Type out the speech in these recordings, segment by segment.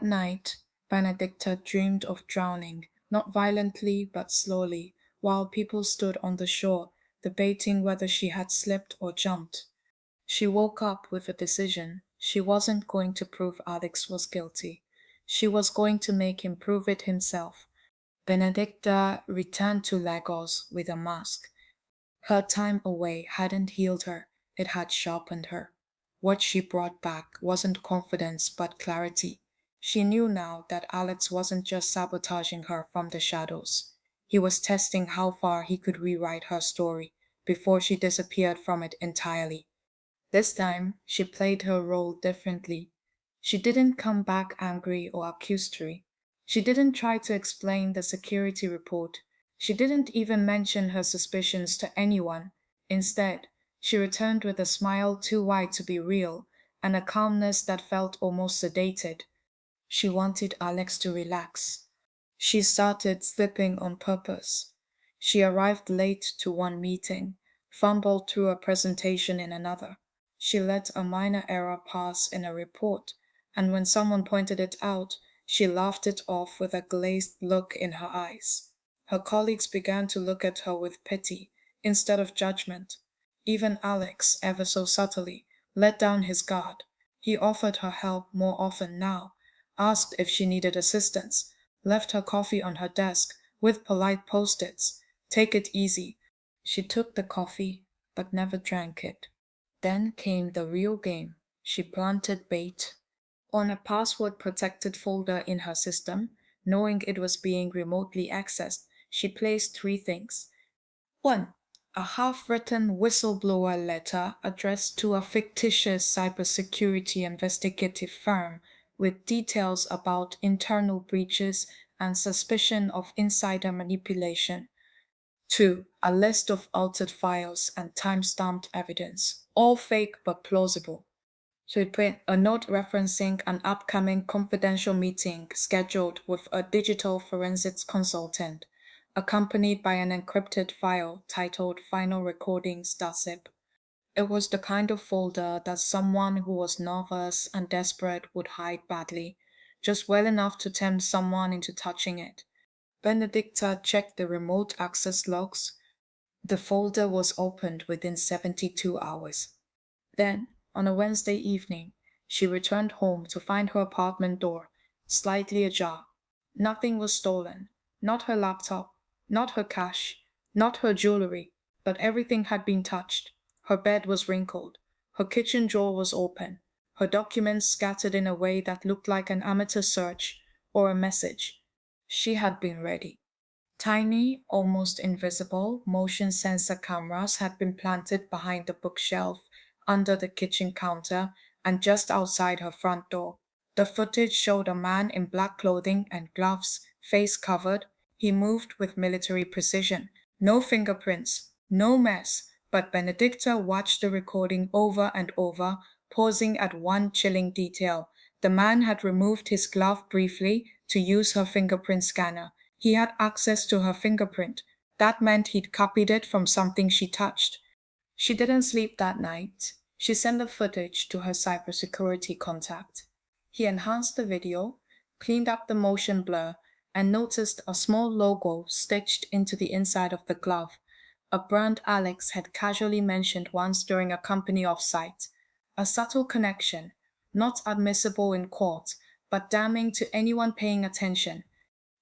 night, Benedicta dreamed of drowning, not violently but slowly, while people stood on the shore, debating whether she had slipped or jumped. She woke up with a decision. She wasn't going to prove Alex was guilty. She was going to make him prove it himself. Benedicta returned to Lagos with a mask. Her time away hadn't healed her, it had sharpened her. What she brought back wasn't confidence but clarity. She knew now that Alex wasn't just sabotaging her from the shadows. He was testing how far he could rewrite her story before she disappeared from it entirely. This time, she played her role differently. She didn't come back angry or accusatory. She didn't try to explain the security report. She didn't even mention her suspicions to anyone. Instead, she returned with a smile too wide to be real and a calmness that felt almost sedated. She wanted Alex to relax. She started slipping on purpose. She arrived late to one meeting, fumbled through a presentation in another. She let a minor error pass in a report, and when someone pointed it out, she laughed it off with a glazed look in her eyes. Her colleagues began to look at her with pity instead of judgment. Even Alex, ever so subtly, let down his guard. He offered her help more often now, asked if she needed assistance, left her coffee on her desk with polite post-its. Take it easy. She took the coffee, but never drank it. Then came the real game. She planted bait on a password-protected folder in her system. Knowing it was being remotely accessed, she placed three things. 1. A half-written whistleblower letter addressed to a fictitious cybersecurity investigative firm with details about internal breaches and suspicion of insider manipulation. 2. A list of altered files and time-stamped evidence, all fake but plausible. So it put a note referencing an upcoming confidential meeting scheduled with a digital forensics consultant, accompanied by an encrypted file titled Final Recordings.zip. It was the kind of folder that someone who was nervous and desperate would hide badly, just well enough to tempt someone into touching it. Benedicta checked the remote access logs. The folder was opened within 72 hours. Then, on a Wednesday evening, she returned home to find her apartment door slightly ajar. Nothing was stolen. Not her laptop, not her cash, not her jewelry, but everything had been touched. Her bed was wrinkled. Her kitchen drawer was open. Her documents scattered in a way that looked like an amateur search or a message. She had been ready. Tiny, almost invisible, motion sensor cameras had been planted behind the bookshelf, under the kitchen counter, and just outside her front door. The footage showed a man in black clothing and gloves, face covered. He moved with military precision. No fingerprints, no mess, but Benedicta watched the recording over and over, pausing at one chilling detail. The man had removed his glove briefly to use her fingerprint scanner. He had access to her fingerprint. That meant he'd copied it from something she touched. She didn't sleep that night. She sent the footage to her cybersecurity contact. He enhanced the video, cleaned up the motion blur, and noticed a small logo stitched into the inside of the glove, a brand Alex had casually mentioned once during a company offsite. A subtle connection, not admissible in court, but damning to anyone paying attention.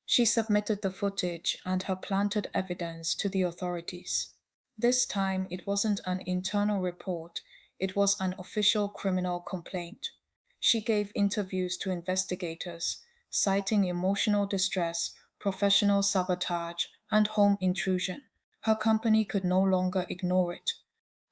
She submitted the footage and her planted evidence to the authorities. This time it wasn't an internal report, it was an official criminal complaint. She gave interviews to investigators, citing emotional distress, professional sabotage, and home intrusion. Her company could no longer ignore it.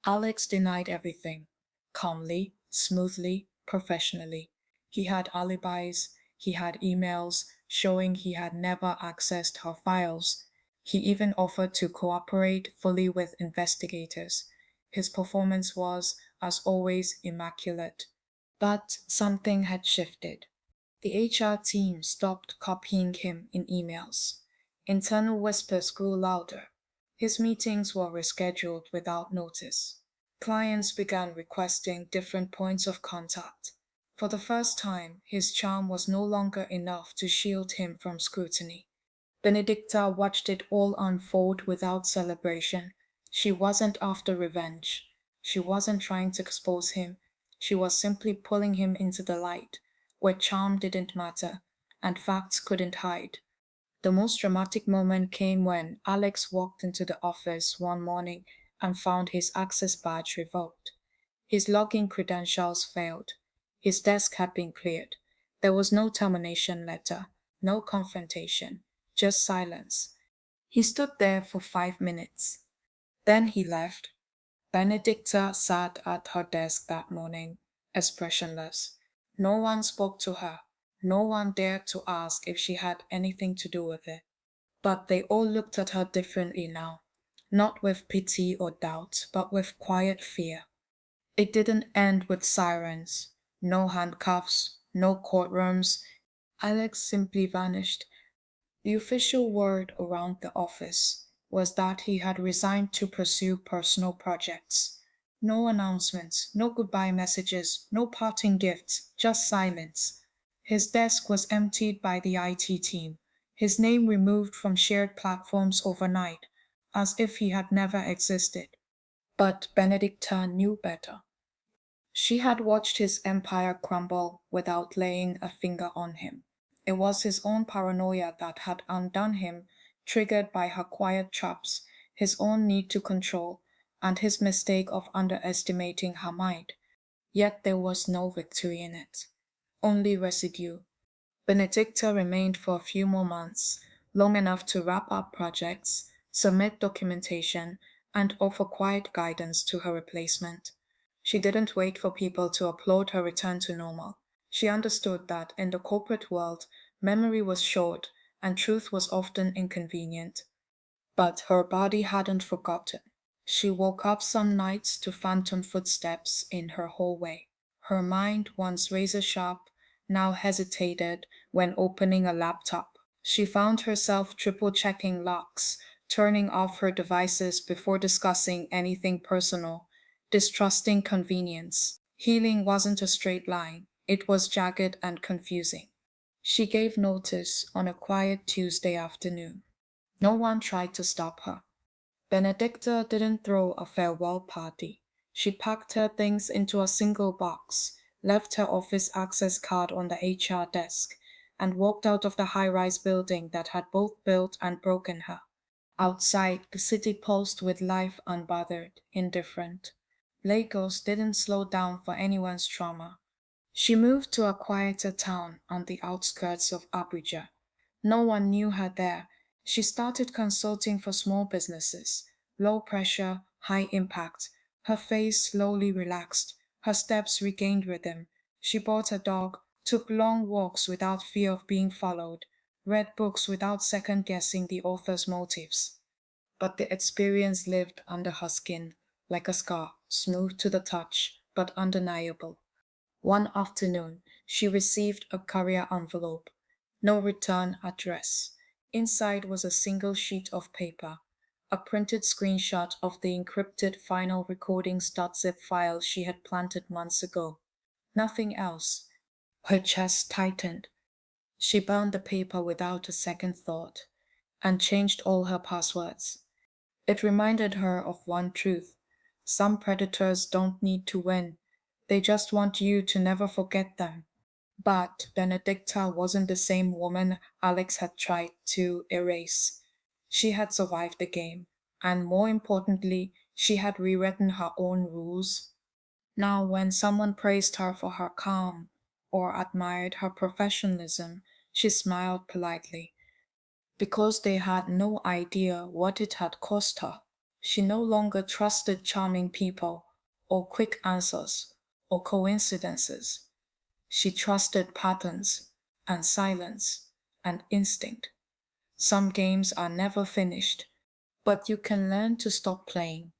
Alex denied everything, calmly, smoothly, professionally. He had alibis, he had emails showing he had never accessed her files. He even offered to cooperate fully with investigators. His performance was, as always, immaculate. But something had shifted. The HR team stopped copying him in emails. Internal whispers grew louder. His meetings were rescheduled without notice. Clients began requesting different points of contact. For the first time, his charm was no longer enough to shield him from scrutiny. Benedicta watched it all unfold without celebration. She wasn't after revenge. She wasn't trying to expose him. She was simply pulling him into the light, where charm didn't matter and facts couldn't hide. The most dramatic moment came when Alex walked into the office one morning and found his access badge revoked. His login credentials failed. His desk had been cleared. There was no termination letter, no confrontation, just silence. He stood there for 5 minutes. Then he left. Benedicta sat at her desk that morning, expressionless. No one spoke to her. No one dared to ask if she had anything to do with it. But they all looked at her differently now, not with pity or doubt, but with quiet fear. It didn't end with sirens, no handcuffs, no courtrooms. Alex simply vanished. The official word around the office was that he had resigned to pursue personal projects. No announcements, no goodbye messages, no parting gifts, just silence. His desk was emptied by the IT team, his name removed from shared platforms overnight, as if he had never existed. But Benedicta knew better. She had watched his empire crumble without laying a finger on him. It was his own paranoia that had undone him, triggered by her quiet traps, his own need to control, and his mistake of underestimating her mind. Yet there was no victory in it, only residue. Benedicta remained for a few more months, long enough to wrap up projects, submit documentation, and offer quiet guidance to her replacement. She didn't wait for people to applaud her return to normal. She understood that in the corporate world, memory was short and truth was often inconvenient. But her body hadn't forgotten. She woke up some nights to phantom footsteps in her hallway. Her mind, once razor sharp, now hesitated when opening a laptop. She found herself triple checking locks, turning off her devices before discussing anything personal, distrusting convenience. Healing wasn't a straight line, it was jagged and confusing. She gave notice on a quiet Tuesday afternoon. No one tried to stop her. Benedicta didn't throw a farewell party. She packed her things into a single box, left her office access card on the HR desk, and walked out of the high-rise building that had both built and broken her. Outside, the city pulsed with life unbothered, indifferent. Lagos didn't slow down for anyone's trauma. She moved to a quieter town on the outskirts of Abuja. No one knew her there. She started consulting for small businesses, low pressure, high impact. Her face slowly relaxed, her steps regained rhythm. She bought a dog, took long walks without fear of being followed, read books without second guessing the author's motives. But the experience lived under her skin, like a scar, smooth to the touch, but undeniable. One afternoon, she received a courier envelope. No return address. Inside was a single sheet of paper, a printed screenshot of the encrypted final recordings.zip file she had planted months ago. Nothing else. Her chest tightened. She burned the paper without a second thought and changed all her passwords. It reminded her of one truth. Some predators don't need to win. They just want you to never forget them. But Benedicta wasn't the same woman Alex had tried to erase. She had survived the game, and more importantly, she had rewritten her own rules. Now, when someone praised her for her calm or admired her professionalism, she smiled politely, because they had no idea what it had cost her. She no longer trusted charming people, or quick answers, or coincidences. She trusted patterns, and silence, and instinct. Some games are never finished, but you can learn to stop playing.